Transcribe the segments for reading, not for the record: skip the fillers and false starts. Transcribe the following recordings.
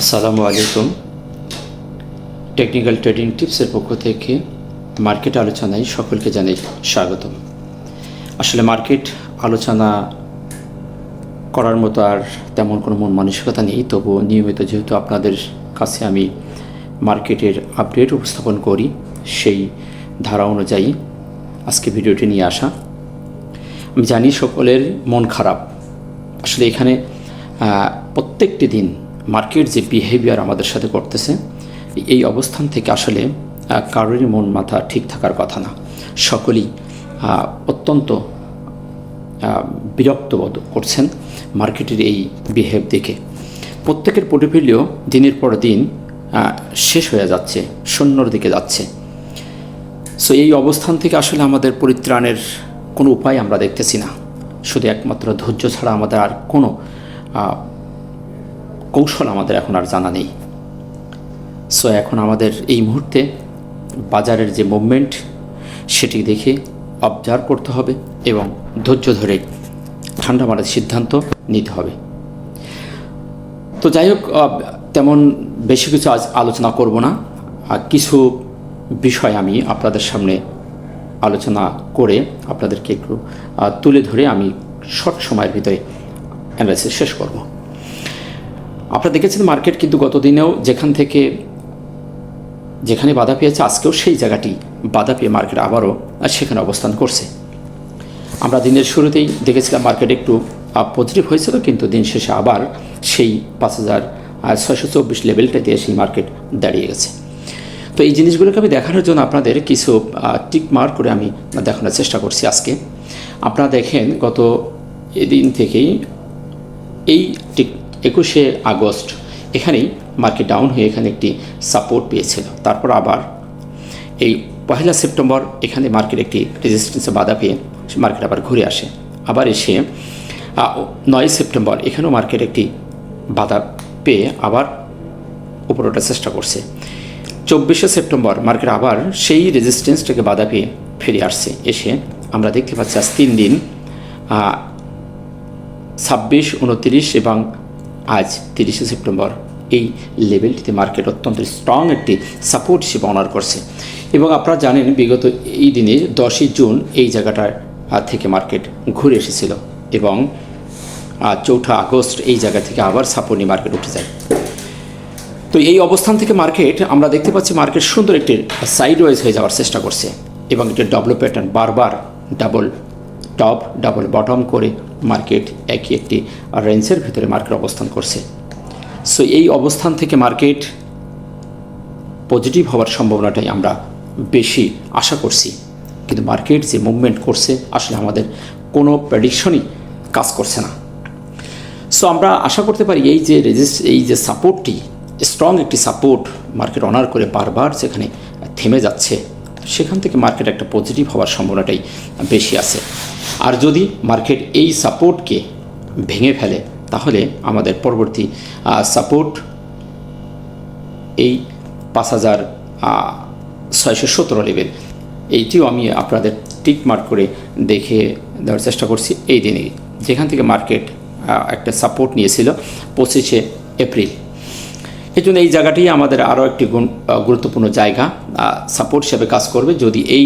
আসসালামু আলাইকুম। Technical trading টিপসের পক্ষ থেকে মার্কেট আলোচনায় সকলকে জানাই স্বাগতম। আসলে মার্কেট আলোচনা করার মতো আর তেমন কোনো মন মানসিকতা নেই, তবুও নিয়মিত যেহেতু আপনাদের কাছে আমি মার্কেটের আপডেট উপস্থাপন করি, সেই ধারা অনুযায়ী আজকে ভিডিওটি নিয়ে আসা। আমি জানি সকলের মন খারাপ। আসলে এখানে প্রত্যেকটি দিন মার্কেট যে বিহেভিয়ার আমাদের সাথে করতেছে, এই অবস্থান থেকে আসলে কারোরই মন মাথা ঠিক থাকার কথা না। সকলেই অত্যন্ত বিরক্ত বোধ করছেন মার্কেটের এই বিহেভ দেখে। প্রত্যেকের পোর্টফোলিও দিনের পর দিন শেষ হয়ে যাচ্ছে, শূন্যর দিকে যাচ্ছে। সো এই অবস্থান থেকে আসলে আমাদের পরিত্রাণের কোনো উপায় আমরা দেখতেছি না। শুধু একমাত্র ধৈর্য ছাড়া আমাদের আর কোনো কৌশল আমাদের এখন আর জানা নেই। সো এখন আমাদের এই মুহূর্তে বাজারের যে মুভমেন্ট সেটি দেখে অবজার্ভ করতে হবে এবং ধৈর্য ধরে ঠান্ডা মাথায় সিদ্ধান্ত নিতে হবে। তো যাই হোক, তেমন বেশি কিছু আজ আলোচনা করব না। কিছু বিষয় আমি আপনাদের সামনে আলোচনা করে আপনাদেরকে একটু তুলে ধরে আমি শর্ট সময়ের ভিতরে অ্যানালাইসিস শেষ করব। আপনারা দেখেছেন মার্কেট কিন্তু গত দিনেও যেখানে বাধা পেয়েছে, আজকেও সেই জায়গাটি বাধা পেয়ে মার্কেট আবারও সেখানে অবস্থান করছে। আমরা দিনের শুরুতেই দেখেছিলাম মার্কেট একটু পজিটিভ হয়েছিল, কিন্তু দিন শেষে আবার সেই 5,624 লেভেলটা দিয়ে সেই মার্কেট দাঁড়িয়ে গেছে। তো এই জিনিসগুলোকে আমি দেখানোর জন্য আপনাদের কিছু টিক মার্ক করে আমি দেখানোর চেষ্টা করছি আজকে। আপনারা দেখেন গত এদিন থেকেই এই ঠিক 21শে আগস্ট এখানেই মার্কেট ডাউন হয়ে এখানে একটি সাপোর্ট পেয়েছিল। তারপর আবার এই 1 সেপ্টেম্বর এখানে মার্কেট একটি রেজিস্ট্যান্সে বাধা পেয়ে মার্কেট আবার ঘুরে আসে। আবার এসে 9 সেপ্টেম্বর এখানেও মার্কেট একটি বাধা পেয়ে আবার উপরে ওঠার চেষ্টা করছে। 24শে সেপ্টেম্বর মার্কেট আবার সেই রেজিস্ট্যান্সটাকে বাধা পেয়ে ফিরে আসছে। এসে আমরা দেখতে পাচ্ছি আজ 3 দিন 26, 29 এবং আজ 30শে সেপ্টেম্বর এই লেভেলটিতে মার্কেট অত্যন্ত স্ট্রং একটি সাপোর্ট হিসেবে অনার করছে। এবং আপনারা জানেন বিগত এই দিনে 10ই জুন এই জায়গাটার থেকে মার্কেট ঘুরে এসেছিল এবং 4 আগস্ট এই জায়গা থেকে আবার সাপোর্ট নিয়ে মার্কেট উঠে যায়। তো এই অবস্থান থেকে মার্কেট আমরা দেখতে পাচ্ছি মার্কেট সুন্দর একটি সাইডওয়াইজ হয়ে যাওয়ার চেষ্টা করছে এবং একটি ডবল প্যাটার্ন বারবার ডাবল টপ ডাবল বটম করে মার্কেট একটি রেঞ্জের ভিতরে মার্কেট অবস্থান করছে। সো এই অবস্থান থেকে মার্কেট পজিটিভ হওয়ার সম্ভাবনাটাই আমরা বেশি আশা করছি, কিন্তু মার্কেট যে মুভমেন্ট করছে আসলে আমাদের কোনো প্রেডিকশনই কাজ করছে না। সো আমরা আশা করতে পারি এই যে সাপোর্টটি স্ট্রং একটি সাপোর্ট মার্কেট অনার করে বারবার যেখানে থেমে যাচ্ছে, সেখান থেকে মার্কেট একটা পজিটিভ হওয়ার সম্ভাবনাটাই বেশি আছে। আর যদি মার্কেট এই সাপোর্টকে ভেঙে ফেলে তাহলে আমাদের পরবর্তী সাপোর্ট এই 5,617 লেভেল, এইটিও আমি আপনাদের টিক মার্ক করে দেখে দেওয়ার চেষ্টা করছি। এই দিনে যেখান থেকে মার্কেট একটা সাপোর্ট নিয়েছিল 25শে এপ্রিল, এই জন্য এই জায়গাটি আমাদের আরও একটি গুরুত্বপূর্ণ জায়গা সাপোর্ট হিসাবে কাজ করবে যদি এই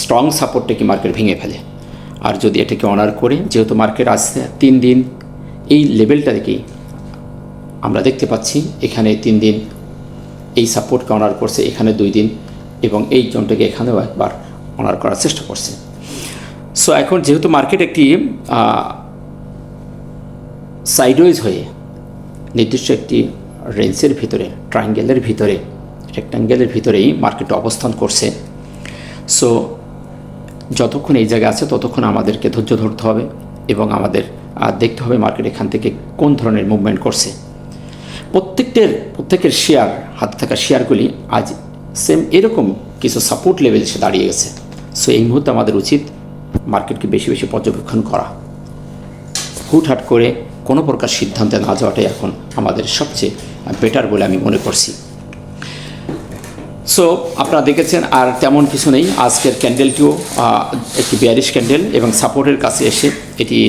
স্ট্রং সাপোর্টটাকে মার্কেট ভেঙে ফেলে। আর যদি এটাকে অনার করে, যেহেতু মার্কেট আসছে 3 দিন এই লেভেলটা থেকেই আমরা দেখতে পাচ্ছি এখানে 3 দিন এই সাপোর্টকে অনার করছে, এখানে 2 দিন এবং এই জোনটাকে এখানেও একবার অনার করার চেষ্টা করছে। সো এখন যেহেতু মার্কেট একটি সাইডওয়েজ হয়ে নির্দিষ্ট একটি রেঞ্জের ভিতরে রেক্ট্যাঙ্গেলের ভিতরেই মার্কেট অবস্থান করছে, সো যতক্ষণ এই জায়গায় আছে ততক্ষণ আমাদেরকে ধৈর্য ধরতে হবে এবং আমাদের দেখতে হবে মার্কেট এখান থেকে কোন ধরনের মুভমেন্ট করছে। প্রত্যেকের শেয়ার, হাতে থাকা শেয়ারগুলি আজ সেম এরকম কিছু সাপোর্ট লেভেল এসে দাঁড়িয়ে গেছে। সো এই মুহূর্তে আমাদের উচিত মার্কেটকে বেশি বেশি পর্যবেক্ষণ করা, হুটহাট করে কোনো প্রকার সিদ্ধান্তে না যাওয়াটাই এখন আমাদের সবচেয়ে বেটার বলে আমি মনে করছি। সো আপনারা দেখেছেন আর তেমন কিছু নেই। আজকের ক্যান্ডেলটিও একটি বিয়ারিশ ক্যান্ডেল এবং সাপোর্টের কাছে এসে এটি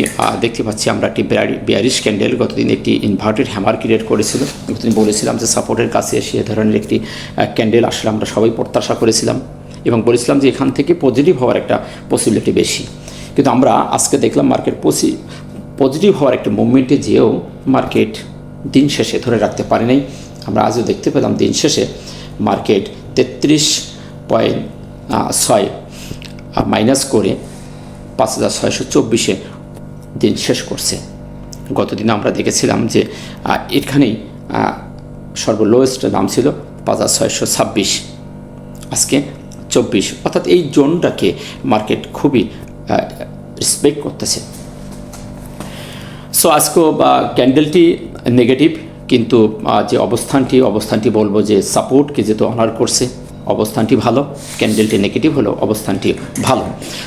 দেখতে পাচ্ছি আমরা একটি বিয়ারিশ ক্যান্ডেল গতদিন একটি ইনভার্টেড হ্যামার ক্রিয়েট করেছিল। গতদিন বলেছিলাম যে সাপোর্টের কাছে এসে এ ধরনের একটি ক্যান্ডেল আসলে আমরা সবাই প্রত্যাশা করেছিলাম এবং বলেছিলাম যে এখান থেকে পজিটিভ হওয়ার একটা পসিবিলিটি বেশি, কিন্তু আমরা আজকে দেখলাম মার্কেট পজিটিভ হওয়ার একটা মুভমেন্টে যেও মার্কেট দিন শেষে ধরে রাখতে পারে নাই। আমরা আজও দেখতে পেলাম দিন শেষে মার্কেট 33.6 মাইনাস করে 5,624 দিন শেষ করছে। গতদিন আমরা দেখেছিলাম যে এখানেই সর্বলোয়েস্ট দাম ছিল 5,626, আজকে 24, অর্থাৎ এই জোনটাকে মার্কেট খুবই রেসপেক্ট করতেছে। সো আজকে ক্যান্ডেলটি নেগেটিভ, কিন্তু যে অবস্থানটি বলবো যে সাপোর্টকে যেহেতু অনার করছে, অবস্থানটি ভালো। ক্যান্ডেলটি নেগেটিভ হলেও অবস্থানটি ভালো।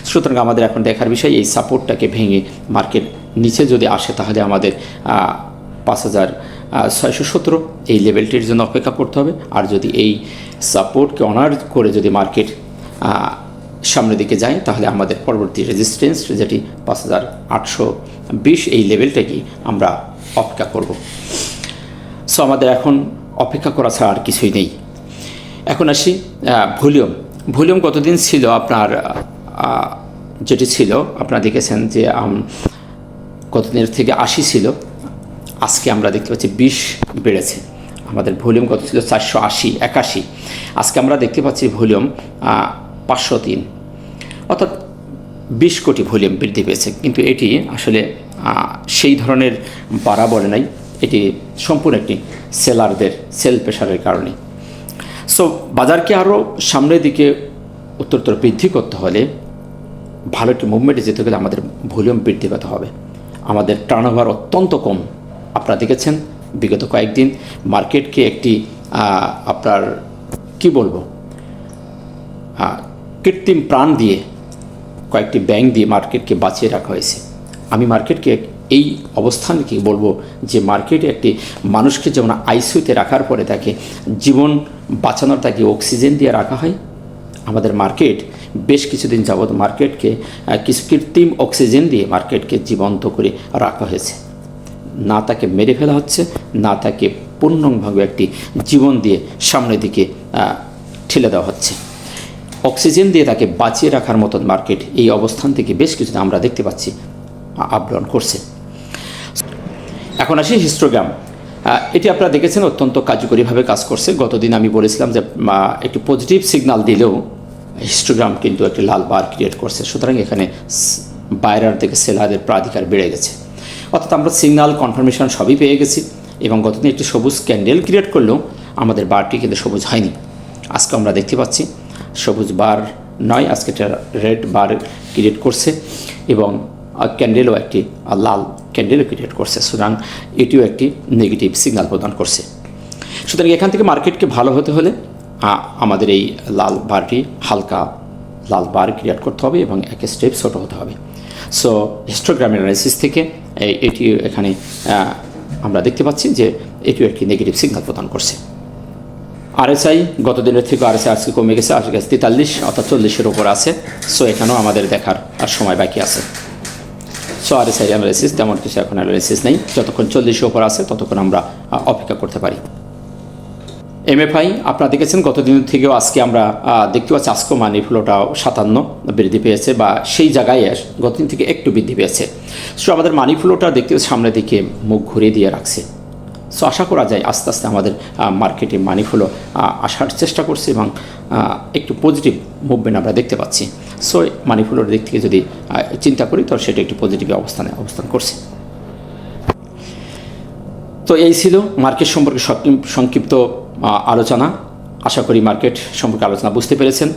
সুতরাং আমাদের এখন দেখার বিষয় এই সাপোর্টটাকে ভেঙে মার্কেট নিচে যদি আসে তাহলে আমাদের 5,617 এই লেভেলটির জন্য অপেক্ষা করতে হবে। আর যদি এই সাপোর্টকে অনার করে যদি মার্কেট সামনের দিকে যায় তাহলে আমাদের পরবর্তী রেজিস্ট্যান্স যেটি 5,820 এই লেভেলটাকেই আমরা অপেক্ষা করব। সো আমাদের এখন অপেক্ষা করা ছাড়া আর কিছুই নেই। এখন আসি ভলিউম কতদিন ছিল আপনার, যেটি ছিল আপনারা দেখেছেন যে কতদিনের থেকে 80 ছিল, আজকে আমরা দেখতে পাচ্ছি 20 বেড়েছে। আমাদের ভলিউম কত ছিল 481, আজকে আমরা দেখতে পাচ্ছি ভলিউম 503, অর্থাৎ 20 কোটি ভলিউম বৃদ্ধি পেয়েছে। কিন্তু এটি আসলে সেই ধরনের বাড়া বলে নাই, এটি সম্পূর্ণ একটি সেলারদের সেল প্রেশারের কারণে। সো বাজারকে আরও সামনের দিকে উত্তরোত্তর বৃদ্ধি করতে হলে, ভালো একটি মুভমেন্টে যেতে গেলে আমাদের ভলিউম বৃদ্ধি পেতে হবে। আমাদের টার্নওভার অত্যন্ত কম। আপনারা দেখেছেন বিগত কয়েকদিন মার্কেটকে একটি আপনার কি বলবো কৃত্রিম প্রাণ দিয়ে কয়েকটি ব্যাংক দিয়ে মার্কেটকে বাঁচিয়ে রাখা হয়েছে। আমি মার্কেটকে এই অবস্থানকে বলবো যে মার্কেটে একটি মানুষকে যেমন আইসিইউতে রাখার পরে তাকে জীবন বাঁচানোর তাকে অক্সিজেন দিয়ে রাখা হয়, আমাদের মার্কেট বেশ কিছুদিন যাবৎ মার্কেটকে কিছু কৃত্রিম অক্সিজেন দিয়ে মার্কেটকে জীবন্ত করে রাখা হয়েছে। না তাকে মেরে ফেলা হচ্ছে, না তাকে পূর্ণভাবে একটি জীবন দিয়ে সামনের দিকে ঠেলে দেওয়া হচ্ছে। অক্সিজেন দিয়ে তাকে বাঁচিয়ে রাখার মতন মার্কেট এই অবস্থান থেকে বেশ কিছুদিন আমরা দেখতে পাচ্ছি আপডাউন করছে। এখন আসি হিস্টোগ্রাম। এটি আপনারা দেখেছেন অত্যন্ত কার্যকরীভাবে কাজ করছে। গতদিন আমি বলেছিলাম যে একটি পজিটিভ সিগন্যাল দিলেও হিস্টোগ্রাম কিন্তু একটি লাল বার ক্রিয়েট করছে। সুতরাং এখানে বায়ার থেকে সেলারের প্রাধিকার বেড়ে গেছে, অর্থাৎ আমরা সিগন্যাল কনফার্মেশন সবই পেয়ে গেছি। এবং গতদিন একটি সবুজ ক্যান্ডেল ক্রিয়েট করলেও আমাদের বারটি কিন্তু সবুজ হয়নি। আজকে আমরা দেখতে পাচ্ছি সবুজ বার নয়, আজকে একটা রেড বার ক্রিয়েট করছে এবং ক্যান্ডেলও একটি লাল ক্যান্ডেলও ক্রিয়েট করছে। সুতরাং এটিও একটি নেগেটিভ সিগন্যাল প্রদান করছে। সুতরাং এখান থেকে মার্কেটকে ভালো হতে হলে আমাদের এই লাল বারটি হালকা লাল বার ক্রিয়েট করতে হবে এবং এক স্টেপ ছোট হতে হবে। সো হিস্টোগ্রাম অ্যানালাইসিস থেকে এটি এখানে আমরা দেখতে পাচ্ছি যে এটিও একটি নেগেটিভ সিগন্যাল প্রদান করছে। আরএসআই গত দিনের থেকে আরএসআই আজকে কমে গেছে, আজকে 43 অর্থাৎ 40-এর ওপর আছে। সো এখানেও আমাদের দেখার আর সময় বাকি আছে। সো আরএসআই অ্যানালাইসিস তেমন কিছু এখন অ্যানালাইসিস নেই, যতক্ষণ 40-এর ওপর আছে ততক্ষণ আমরা অপেক্ষা করতে পারি। এমএফআই আপনারা দেখেছেন গতদিন থেকেও আজকে আমরা দেখতে পাচ্ছি আজকেও মানি ফ্লোটাও 57 বৃদ্ধি পেয়েছে, বা সেই জায়গায় গতদিন থেকে একটু বৃদ্ধি পেয়েছে। সো আমাদের মানি ফ্লোটা দেখতে সামনের দিকে মুখ ঘুরিয়ে দিয়ে রাখছে। সো আশা করা যায় আস্তে আস্তে আমাদের মার্কেটে মানি ফ্লো আসার চেষ্টা করছে এবং একটু পজিটিভ মুভমেন্ট আমরা দেখতে পাচ্ছি। সো মানি ফ্লোর দিক থেকে যদি চিন্তা করি তো সেটা একটি পজিটিভ অবস্থান করছে। তো এই ছিল মার্কেট সম্পর্কে সংক্ষিপ্ত আলোচনা। আশা করি মার্কেট সম্পর্কে আলোচনা বুঝতে পেরেছেন।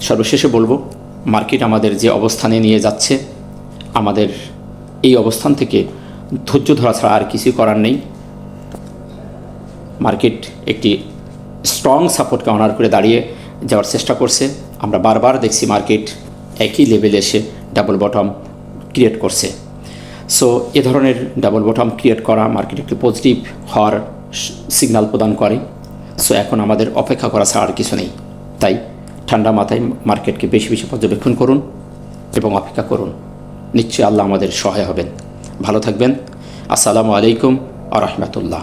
সর্বশেষে বলবো, মার্কেট আমাদের যে অবস্থানে নিয়ে যাচ্ছে, আমাদের এই অবস্থান থেকে ধৈর্য ধরা ছাড়া আর কিছুই করার নেই। মার্কেট একটি স্ট্রং সাপোর্টকে অনার করে দাঁড়িয়ে যাওয়ার চেষ্টা করছে। আমরা বারবার দেখছি মার্কেট একই লেভেলে এসে ডাবল বটম ক্রিয়েট করছে। সো এ ধরনের ডাবল বটম ক্রিয়েট করা মার্কেট একটি পজিটিভ হওয়ার সিগন্যাল প্রদান করে। সো এখন আমাদের অপেক্ষা করা ছাড়া আর কিছু নেই। তাই ঠান্ডা মাথায় মার্কেটকে বেশি বেশি পর্যবেক্ষণ করুন এবং অপেক্ষা করুন। নিশ্চয়ই আল্লাহ আমাদের সহায় হবেন। ভালো থাকবেন। আসসালামু আলাইকুম আ রহমতুল্লাহ।